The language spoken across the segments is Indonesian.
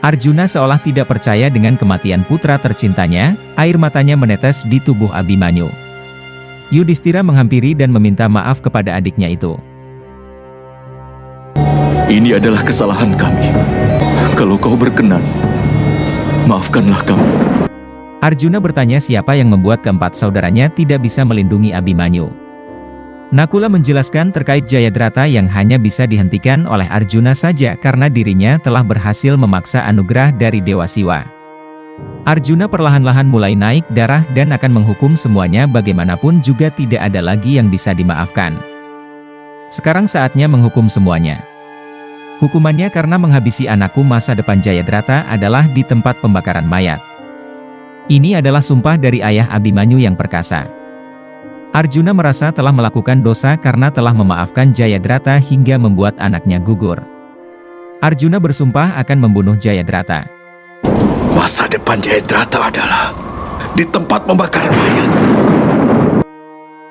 Arjuna seolah tidak percaya dengan kematian putra tercintanya, air matanya menetes di tubuh Abhimanyu. Yudhistira menghampiri dan meminta maaf kepada adiknya itu. Ini adalah kesalahan kami. Kalau kau berkenan, maafkanlah kami. Arjuna bertanya siapa yang membuat keempat saudaranya tidak bisa melindungi Abhimanyu. Nakula menjelaskan terkait Jayadrata yang hanya bisa dihentikan oleh Arjuna saja karena dirinya telah berhasil memaksa anugerah dari Dewa Siwa. Arjuna perlahan-lahan mulai naik darah dan akan menghukum semuanya, bagaimanapun juga tidak ada lagi yang bisa dimaafkan. Sekarang saatnya menghukum semuanya. Hukumannya karena menghabisi anakku masa depan Jayadrata adalah di tempat pembakaran mayat. Ini adalah sumpah dari ayah Abhimanyu yang perkasa. Arjuna merasa telah melakukan dosa karena telah memaafkan Jayadrata hingga membuat anaknya gugur. Arjuna bersumpah akan membunuh Jayadrata. Masa depan Jayadrata adalah di tempat pembakaran mayat.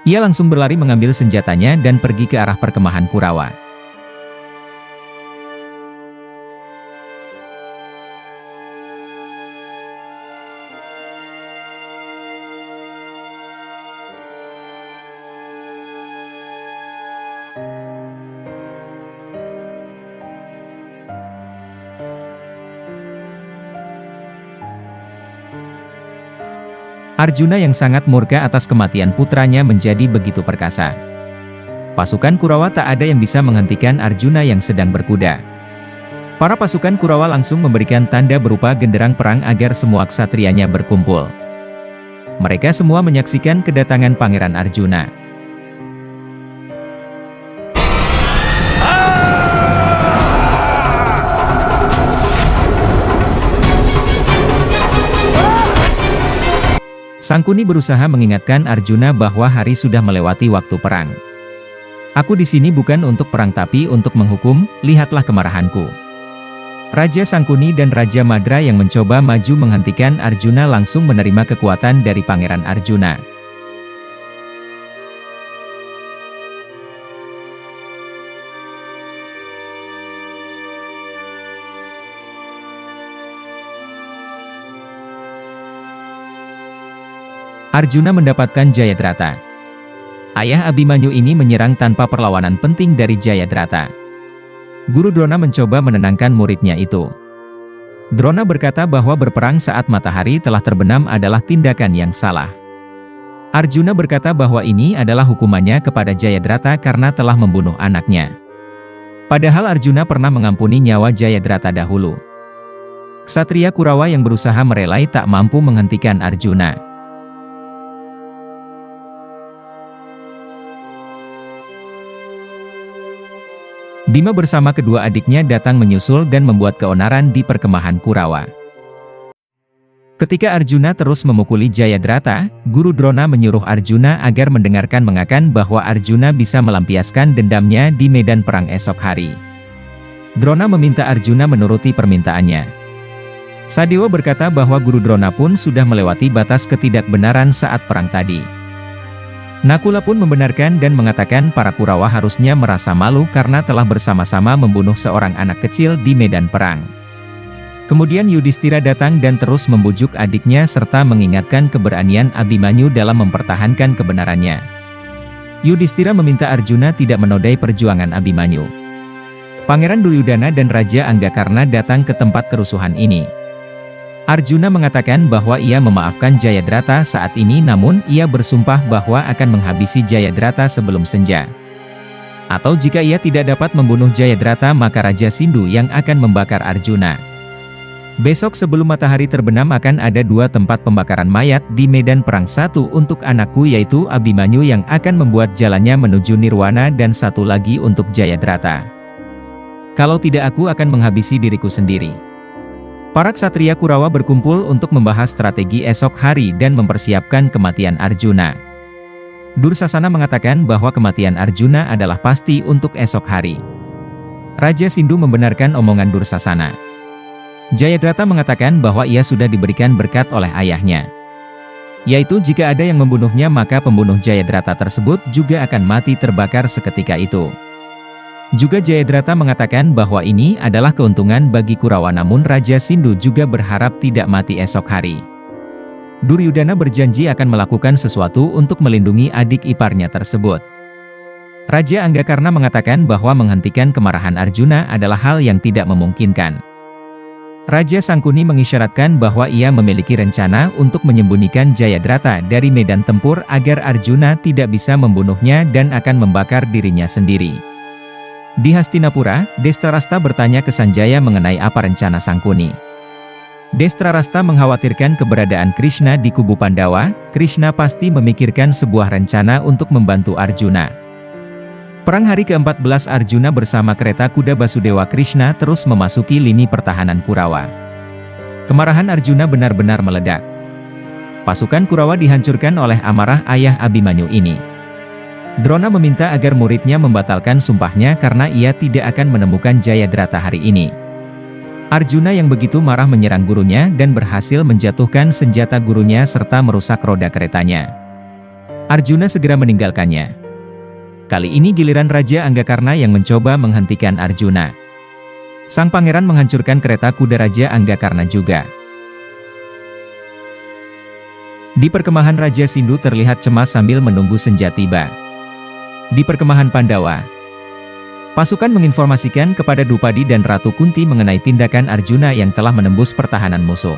Ia langsung berlari mengambil senjatanya dan pergi ke arah perkemahan Kurawa. Arjuna yang sangat murka atas kematian putranya menjadi begitu perkasa. Pasukan Kurawa tak ada yang bisa menghentikan Arjuna yang sedang berkuda. Para pasukan Kurawa langsung memberikan tanda berupa genderang perang agar semua ksatriyanya berkumpul. Mereka semua menyaksikan kedatangan Pangeran Arjuna. Sangkuni berusaha mengingatkan Arjuna bahwa hari sudah melewati waktu perang. Aku di sini bukan untuk perang tapi untuk menghukum, lihatlah kemarahanku. Raja Sangkuni dan Raja Madra yang mencoba maju menghentikan Arjuna langsung menerima kekuatan dari Pangeran Arjuna. Arjuna mendapatkan Jayadrata. Ayah Abhimanyu ini menyerang tanpa perlawanan penting dari Jayadrata. Guru Drona mencoba menenangkan muridnya itu. Drona berkata bahwa berperang saat matahari telah terbenam adalah tindakan yang salah. Arjuna berkata bahwa ini adalah hukumannya kepada Jayadrata karena telah membunuh anaknya. Padahal Arjuna pernah mengampuni nyawa Jayadrata dahulu. Ksatria Kurawa yang berusaha merelai tak mampu menghentikan Arjuna. Bima bersama kedua adiknya datang menyusul dan membuat keonaran di perkemahan Kurawa. Ketika Arjuna terus memukuli Jayadrata, Guru Drona menyuruh Arjuna agar mendengarkan mengakan bahwa Arjuna bisa melampiaskan dendamnya di medan perang esok hari. Drona meminta Arjuna menuruti permintaannya. Sadewa berkata bahwa Guru Drona pun sudah melewati batas ketidakbenaran saat perang tadi. Nakula pun membenarkan dan mengatakan para Kurawa harusnya merasa malu karena telah bersama-sama membunuh seorang anak kecil di medan perang. Kemudian Yudhistira datang dan terus membujuk adiknya serta mengingatkan keberanian Abhimanyu dalam mempertahankan kebenarannya. Yudhistira meminta Arjuna tidak menodai perjuangan Abhimanyu. Pangeran Duryudana dan Raja Anggakarna datang ke tempat kerusuhan ini. Arjuna mengatakan bahwa ia memaafkan Jayadrata saat ini, namun ia bersumpah bahwa akan menghabisi Jayadrata sebelum senja. Atau jika ia tidak dapat membunuh Jayadrata maka Raja Sindhu yang akan membakar Arjuna. Besok sebelum matahari terbenam akan ada dua tempat pembakaran mayat di medan perang, satu untuk anakku yaitu Abhimanyu yang akan membuat jalannya menuju Nirwana dan satu lagi untuk Jayadrata. Kalau tidak aku akan menghabisi diriku sendiri. Para ksatria Kurawa berkumpul untuk membahas strategi esok hari dan mempersiapkan kematian Arjuna. Dursasana mengatakan bahwa kematian Arjuna adalah pasti untuk esok hari. Raja Sindhu membenarkan omongan Dursasana. Jayadrata mengatakan bahwa ia sudah diberikan berkat oleh ayahnya. Yaitu jika ada yang membunuhnya maka pembunuh Jayadrata tersebut juga akan mati terbakar seketika itu. Juga Jayadrata mengatakan bahwa ini adalah keuntungan bagi Kurawa, namun Raja Sindhu juga berharap tidak mati esok hari. Duryudana berjanji akan melakukan sesuatu untuk melindungi adik iparnya tersebut. Raja Anggakarna mengatakan bahwa menghentikan kemarahan Arjuna adalah hal yang tidak memungkinkan. Raja Sangkuni mengisyaratkan bahwa ia memiliki rencana untuk menyembunyikan Jayadrata dari medan tempur agar Arjuna tidak bisa membunuhnya dan akan membakar dirinya sendiri. Di Hastinapura, Destrarasta bertanya ke Sanjaya mengenai apa rencana Sangkuni. Destrarasta mengkhawatirkan keberadaan Krishna di kubu Pandawa. Krishna pasti memikirkan sebuah rencana untuk membantu Arjuna. Perang hari ke-14 Arjuna bersama kereta kuda Basudewa Krishna terus memasuki lini pertahanan Kurawa. Kemarahan Arjuna benar-benar meledak. Pasukan Kurawa dihancurkan oleh amarah ayah Abimanyu ini. Drona meminta agar muridnya membatalkan sumpahnya karena ia tidak akan menemukan Jayadrata hari ini. Arjuna yang begitu marah menyerang gurunya dan berhasil menjatuhkan senjata gurunya serta merusak roda keretanya. Arjuna segera meninggalkannya. Kali ini giliran Raja Anggakarna yang mencoba menghentikan Arjuna. Sang pangeran menghancurkan kereta kuda Raja Anggakarna juga. Di perkemahan Raja Sindhu terlihat cemas sambil menunggu senja tiba. Di perkemahan Pandawa, pasukan menginformasikan kepada Drupadi dan Ratu Kunti mengenai tindakan Arjuna yang telah menembus pertahanan musuh.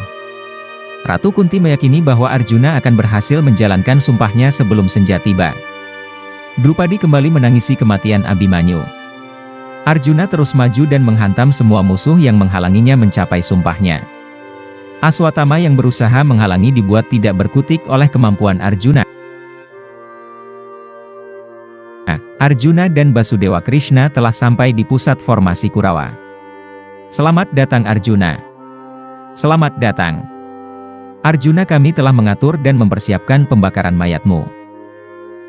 Ratu Kunti meyakini bahwa Arjuna akan berhasil menjalankan sumpahnya sebelum senja tiba. Drupadi kembali menangisi kematian Abimanyu. Arjuna terus maju dan menghantam semua musuh yang menghalanginya mencapai sumpahnya. Aswatthama yang berusaha menghalangi dibuat tidak berkutik oleh kemampuan Arjuna. Arjuna dan Basudewa Krishna telah sampai di pusat formasi Kurawa. Selamat datang Arjuna. Selamat datang. Arjuna, kami telah mengatur dan mempersiapkan pembakaran mayatmu.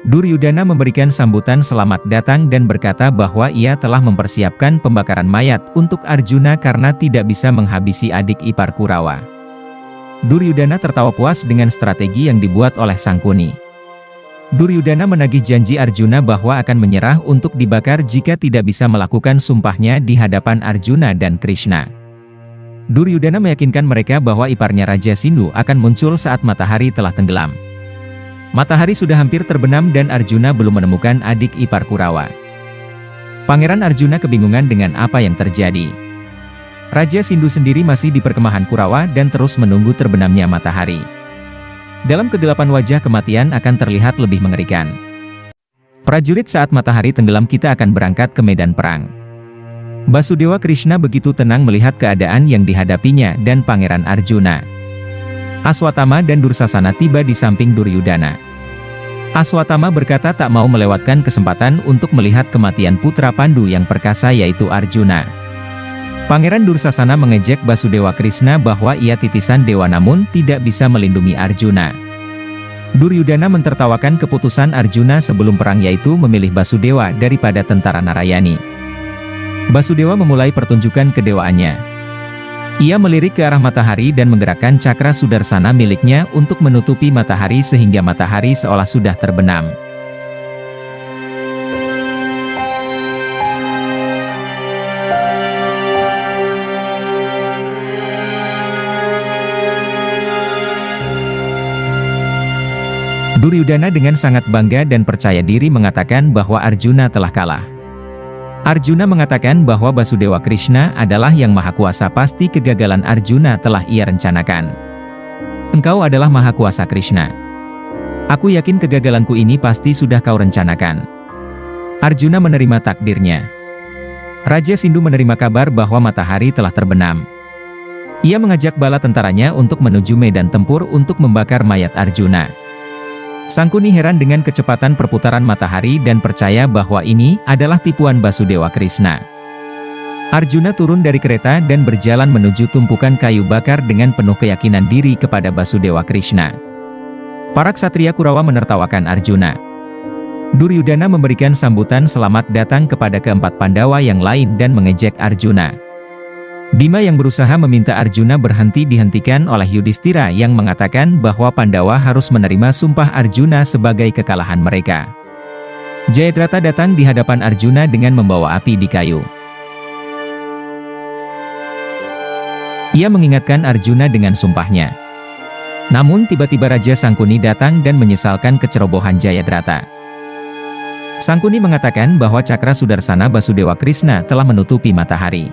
Duryudana memberikan sambutan selamat datang dan berkata bahwa ia telah mempersiapkan pembakaran mayat untuk Arjuna karena tidak bisa menghabisi adik ipar Kurawa. Duryudana tertawa puas dengan strategi yang dibuat oleh Sangkuni. Duryudana menagih janji Arjuna bahwa akan menyerah untuk dibakar jika tidak bisa melakukan sumpahnya di hadapan Arjuna dan Krishna. Duryudana meyakinkan mereka bahwa iparnya Raja Sindhu akan muncul saat matahari telah tenggelam. Matahari sudah hampir terbenam dan Arjuna belum menemukan adik ipar Kurawa. Pangeran Arjuna kebingungan dengan apa yang terjadi. Raja Sindhu sendiri masih di perkemahan Kurawa dan terus menunggu terbenamnya matahari. Dalam kegelapan wajah kematian akan terlihat lebih mengerikan. Prajurit, saat matahari tenggelam kita akan berangkat ke medan perang. Basudewa Krishna begitu tenang melihat keadaan yang dihadapinya dan Pangeran Arjuna. Aswatthama dan Dursasana tiba di samping Duryudana. Aswatthama berkata tak mau melewatkan kesempatan untuk melihat kematian putra Pandu yang perkasa yaitu Arjuna. Pangeran Dursasana mengejek Basudewa Krishna bahwa ia titisan dewa namun tidak bisa melindungi Arjuna. Duryudana mentertawakan keputusan Arjuna sebelum perang yaitu memilih Basudewa daripada tentara Narayani. Basudewa memulai pertunjukan kedewaannya. Ia melirik ke arah matahari dan menggerakkan cakra Sudarsana miliknya untuk menutupi matahari sehingga matahari seolah sudah terbenam. Duryudana dengan sangat bangga dan percaya diri mengatakan bahwa Arjuna telah kalah. Arjuna mengatakan bahwa Basudewa Krishna adalah yang maha kuasa, pasti kegagalan Arjuna telah ia rencanakan. Engkau adalah maha kuasa Krishna. Aku yakin kegagalanku ini pasti sudah kau rencanakan. Arjuna menerima takdirnya. Raja Sindhu menerima kabar bahwa matahari telah terbenam. Ia mengajak bala tentaranya untuk menuju medan tempur untuk membakar mayat Arjuna. Sangkuni heran dengan kecepatan perputaran matahari dan percaya bahwa ini adalah tipuan Basudewa Krishna. Arjuna turun dari kereta dan berjalan menuju tumpukan kayu bakar dengan penuh keyakinan diri kepada Basudewa Krishna. Para ksatria Kurawa menertawakan Arjuna. Duryudana memberikan sambutan selamat datang kepada keempat Pandawa yang lain dan mengejek Arjuna. Bima yang berusaha meminta Arjuna berhenti dihentikan oleh Yudhistira yang mengatakan bahwa Pandawa harus menerima sumpah Arjuna sebagai kekalahan mereka. Jayadrata datang di hadapan Arjuna dengan membawa api di kayu. Ia mengingatkan Arjuna dengan sumpahnya. Namun tiba-tiba Raja Sangkuni datang dan menyesalkan kecerobohan Jayadrata. Sangkuni mengatakan bahwa cakra Sudarsana Basudewa Krishna telah menutupi matahari.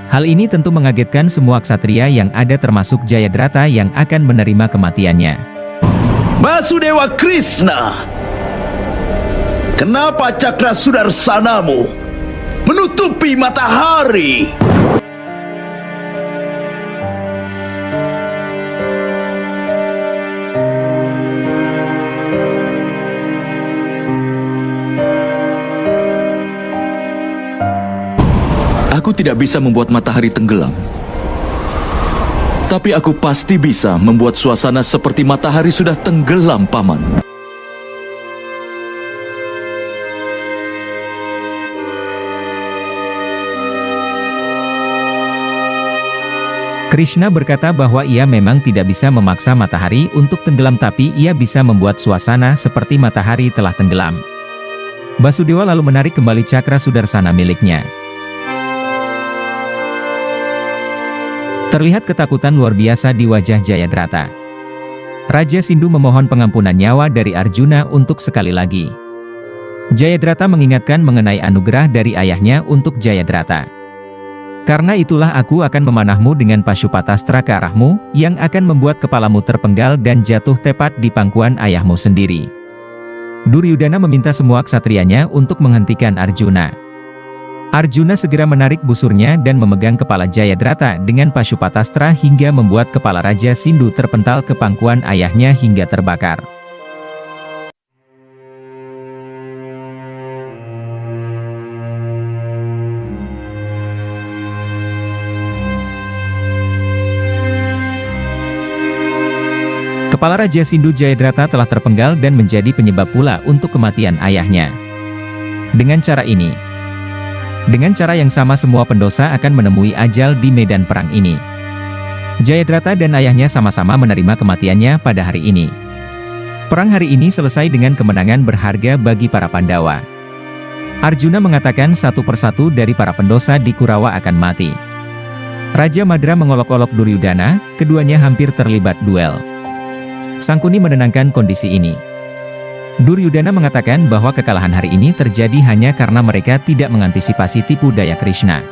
Hal ini tentu mengagetkan semua ksatria yang ada termasuk Jayadrata yang akan menerima kematiannya. Basudewa Krishna, kenapa cakra Sudarsanamu menutupi matahari? Aku tidak bisa membuat matahari tenggelam. Tapi aku pasti bisa membuat suasana seperti matahari sudah tenggelam, Paman. Krishna berkata bahwa ia memang tidak bisa memaksa matahari untuk tenggelam, tapi ia bisa membuat suasana seperti matahari telah tenggelam. Basudewa lalu menarik kembali cakra Sudarsana miliknya. Terlihat ketakutan luar biasa di wajah Jayadrata. Raja Sindhu memohon pengampunan nyawa dari Arjuna untuk sekali lagi. Jayadrata mengingatkan mengenai anugerah dari ayahnya untuk Jayadrata. Karena itulah aku akan memanahmu dengan Pashupatastra ke arahmu, yang akan membuat kepalamu terpenggal dan jatuh tepat di pangkuan ayahmu sendiri. Duryudana meminta semua ksatrianya untuk menghentikan Arjuna. Arjuna segera menarik busurnya dan memegang kepala Jayadrata dengan Pashupatastra hingga membuat kepala Raja Sindhu terpental ke pangkuan ayahnya hingga terbakar. Kepala Raja Sindhu Jayadrata telah terpenggal dan menjadi penyebab pula untuk kematian ayahnya. Dengan cara yang sama semua pendosa akan menemui ajal di medan perang ini. Jayadrata dan ayahnya sama-sama menerima kematiannya pada hari ini. Perang hari ini selesai dengan kemenangan berharga bagi para Pandawa. Arjuna mengatakan satu persatu dari para pendosa di Kurawa akan mati. Raja Madra mengolok-olok Duryudana, keduanya hampir terlibat duel. Sangkuni menenangkan kondisi ini. Duryudana mengatakan bahwa kekalahan hari ini terjadi hanya karena mereka tidak mengantisipasi tipu daya Krishna.